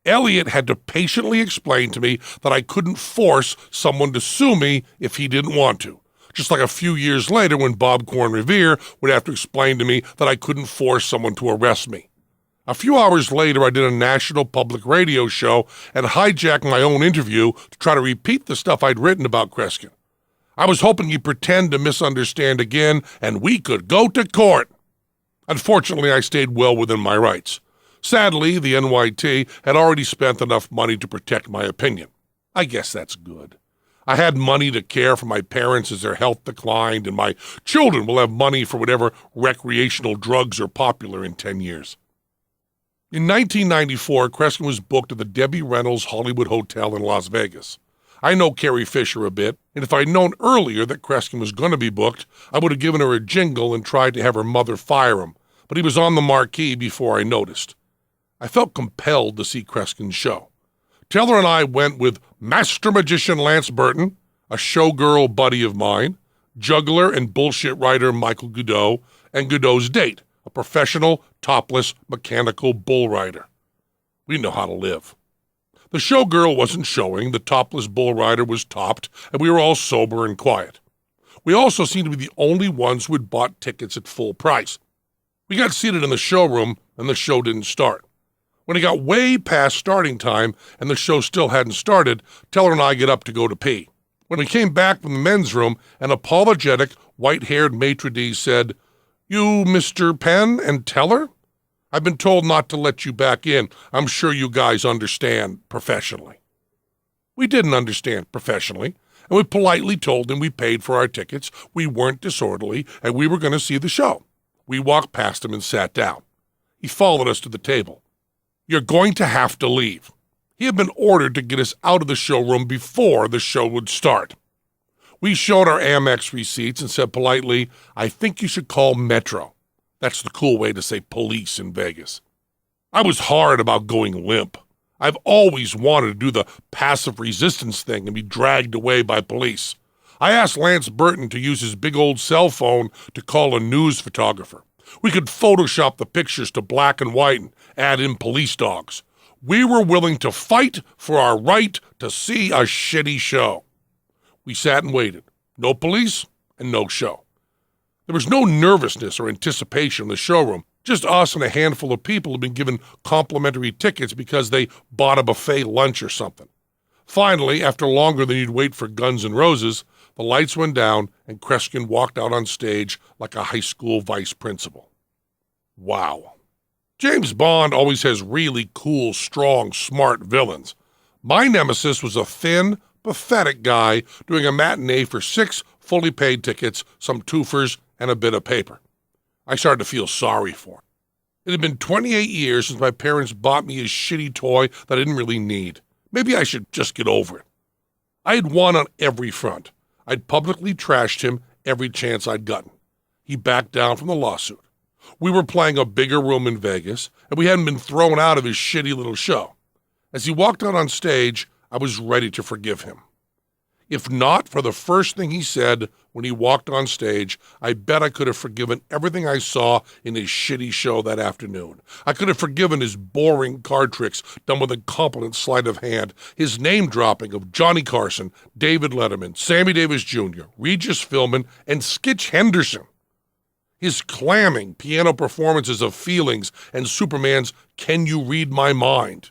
Elliot had to patiently explain to me that I couldn't force someone to sue me if he didn't want to. Just like a few years later when Bob Corn Revere would have to explain to me that I couldn't force someone to arrest me. A few hours later, I did a national public radio show and hijacked my own interview to try to repeat the stuff I'd written about Kreskin. I was hoping he'd pretend to misunderstand again, and we could go to court. Unfortunately, I stayed well within my rights. Sadly, the NYT had already spent enough money to protect my opinion. I guess that's good. I had money to care for my parents as their health declined, and my children will have money for whatever recreational drugs are popular in 10 years. In 1994, Kreskin was booked at the Debbie Reynolds Hollywood Hotel in Las Vegas. I know Carrie Fisher a bit, and if I'd known earlier that Kreskin was going to be booked, I would have given her a jingle and tried to have her mother fire him, but he was on the marquee before I noticed. I felt compelled to see Kreskin's show. Teller and I went with master magician Lance Burton, a showgirl buddy of mine, juggler and bullshit writer Michael Godot, and Godot's date, a professional, topless, mechanical bull rider. We know how to live. The showgirl wasn't showing, the topless bull rider was topped, and we were all sober and quiet. We also seemed to be the only ones who had bought tickets at full price. We got seated in the showroom, and the show didn't start. When it got way past starting time and the show still hadn't started, Teller and I get up to go to pee. When we came back from the men's room, an apologetic, white-haired maitre d' said, "You Mr. Penn and Teller? I've been told not to let you back in. I'm sure you guys understand professionally." We didn't understand professionally, and we politely told him we paid for our tickets, we weren't disorderly, and we were going to see the show. We walked past him and sat down. He followed us to the table. "You're going to have to leave." He had been ordered to get us out of the showroom before the show would start. We showed our Amex receipts and said politely, "I think you should call Metro." That's the cool way to say police in Vegas. I was hard about going limp. I've always wanted to do the passive resistance thing and be dragged away by police. I asked Lance Burton to use his big old cell phone to call a news photographer. We could Photoshop the pictures to black and white and add in police dogs. We were willing to fight for our right to see a shitty show. We sat and waited. No police and no show. There was no nervousness or anticipation in the showroom. Just us and a handful of people had been given complimentary tickets because they bought a buffet lunch or something. Finally, after longer than you'd wait for Guns N' Roses, the lights went down and Kreskin walked out on stage like a high school vice principal. Wow. James Bond always has really cool, strong, smart villains. My nemesis was a thin, pathetic guy doing a matinee for 6 fully paid tickets, some twofers, and a bit of paper. I started to feel sorry for him. It had been 28 years since my parents bought me a shitty toy that I didn't really need. Maybe I should just get over it. I had won on every front. I'd publicly trashed him every chance I'd gotten. He backed down from the lawsuit. We were playing a bigger room in Vegas, and we hadn't been thrown out of his shitty little show. As he walked out on stage, I was ready to forgive him. If not for the first thing he said when he walked on stage, I bet I could have forgiven everything I saw in his shitty show that afternoon. I could have forgiven his boring card tricks done with incompetent sleight of hand, his name-dropping of Johnny Carson, David Letterman, Sammy Davis Jr., Regis Philbin, and Skitch Henderson. His clamming piano performances of Feelings and Superman's Can You Read My Mind.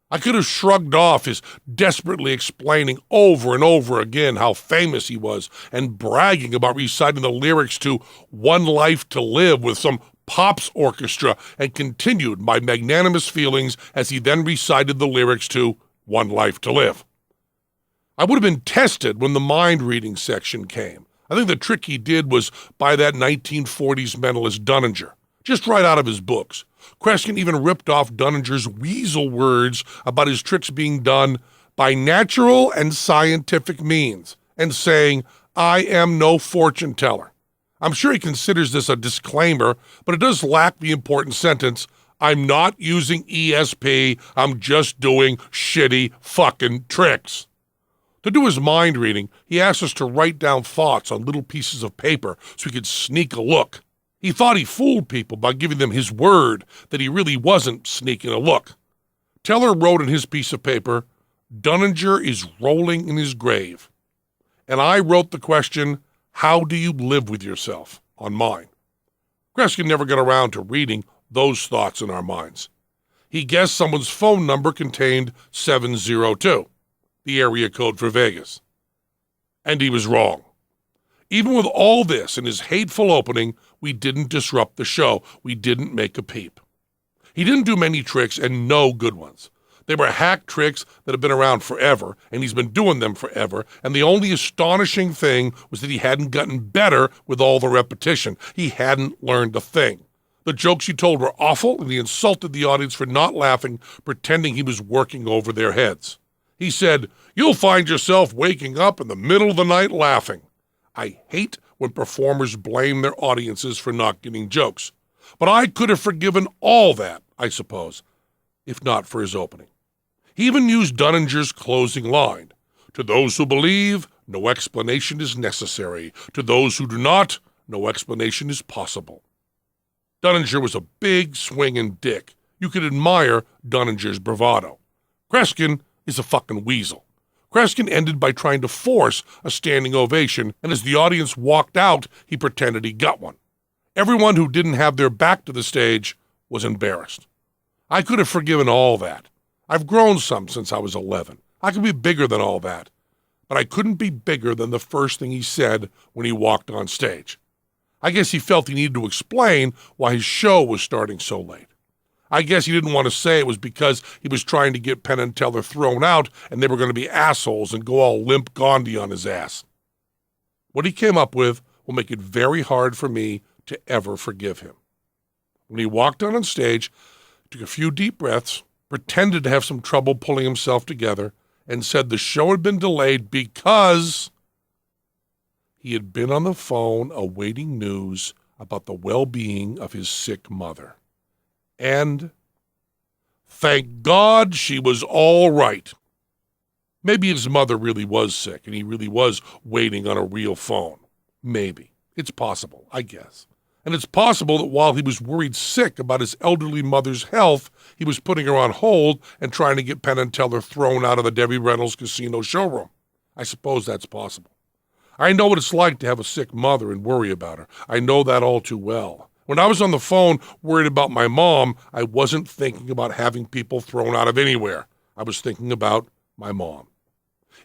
I could have shrugged off his desperately explaining over and over again how famous he was and bragging about reciting the lyrics to One Life to Live with some Pops orchestra and continued my magnanimous feelings as he then recited the lyrics to One Life to Live. I would have been tested when the mind-reading section came. I think the trick he did was by that 1940s mentalist Dunninger, just right out of his books. Kreskin even ripped off Dunninger's weasel words about his tricks being done by natural and scientific means, and saying, "I am no fortune teller." I'm sure he considers this a disclaimer, but it does lack the important sentence, "I'm not using ESP, I'm just doing shitty fucking tricks." To do his mind reading, he asked us to write down thoughts on little pieces of paper so he could sneak a look. He thought he fooled people by giving them his word that he really wasn't sneaking a look. Teller wrote in his piece of paper, "Dunninger is rolling in his grave." And I wrote the question, "How do you live with yourself?" on mine. Kreskin never got around to reading those thoughts in our minds. He guessed someone's phone number contained 702, the area code for Vegas. And he was wrong. Even with all this and his hateful opening, we didn't disrupt the show. We didn't make a peep. He didn't do many tricks, and no good ones. They were hack tricks that have been around forever, and he's been doing them forever, and the only astonishing thing was that he hadn't gotten better with all the repetition. He hadn't learned a thing. The jokes he told were awful, and he insulted the audience for not laughing, pretending he was working over their heads. He said, "You'll find yourself waking up in the middle of the night laughing." I hate when performers blame their audiences for not getting jokes. But I could have forgiven all that, I suppose, if not for his opening. He even used Dunninger's closing line. "To those who believe, no explanation is necessary. To those who do not, no explanation is possible." Dunninger was a big swinging dick. You could admire Dunninger's bravado. Kreskin is a fucking weasel. Kreskin ended by trying to force a standing ovation, and as the audience walked out, he pretended he got one. Everyone who didn't have their back to the stage was embarrassed. I could have forgiven all that. I've grown some since I was 11. I could be bigger than all that. But I couldn't be bigger than the first thing he said when he walked on stage. I guess he felt he needed to explain why his show was starting so late. I guess he didn't want to say it was because he was trying to get Penn and Teller thrown out and they were going to be assholes and go all limp Gandhi on his ass. What he came up with will make it very hard for me to ever forgive him. When he walked on stage, took a few deep breaths, pretended to have some trouble pulling himself together, and said the show had been delayed because he had been on the phone awaiting news about the well-being of his sick mother. And thank God she was all right. Maybe his mother really was sick and he really was waiting on a real phone. Maybe. It's possible, I guess. And it's possible that while he was worried sick about his elderly mother's health, he was putting her on hold and trying to get Penn and Teller thrown out of the Debbie Reynolds casino showroom. I suppose that's possible. I know what it's like to have a sick mother and worry about her. I know that all too well. When I was on the phone worried about my mom, I wasn't thinking about having people thrown out of anywhere. I was thinking about my mom.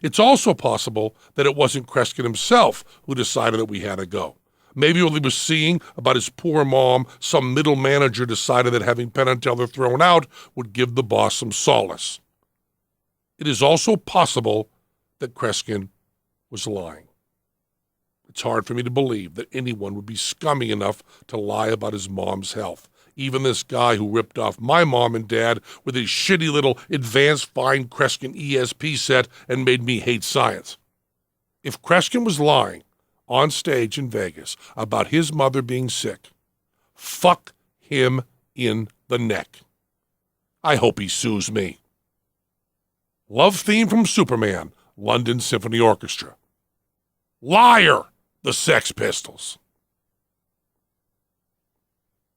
It's also possible that it wasn't Kreskin himself who decided that we had to go. Maybe while he was seeing about his poor mom, some middle manager decided that having Penn and Teller thrown out would give the boss some solace. It is also possible that Kreskin was lying. It's hard for me to believe that anyone would be scummy enough to lie about his mom's health. Even this guy who ripped off my mom and dad with his shitty little advanced fine Kreskin ESP set and made me hate science. If Kreskin was lying on stage in Vegas about his mother being sick, fuck him in the neck. I hope he sues me. Love theme from Superman, London Symphony Orchestra. Liar! The Sex Pistols.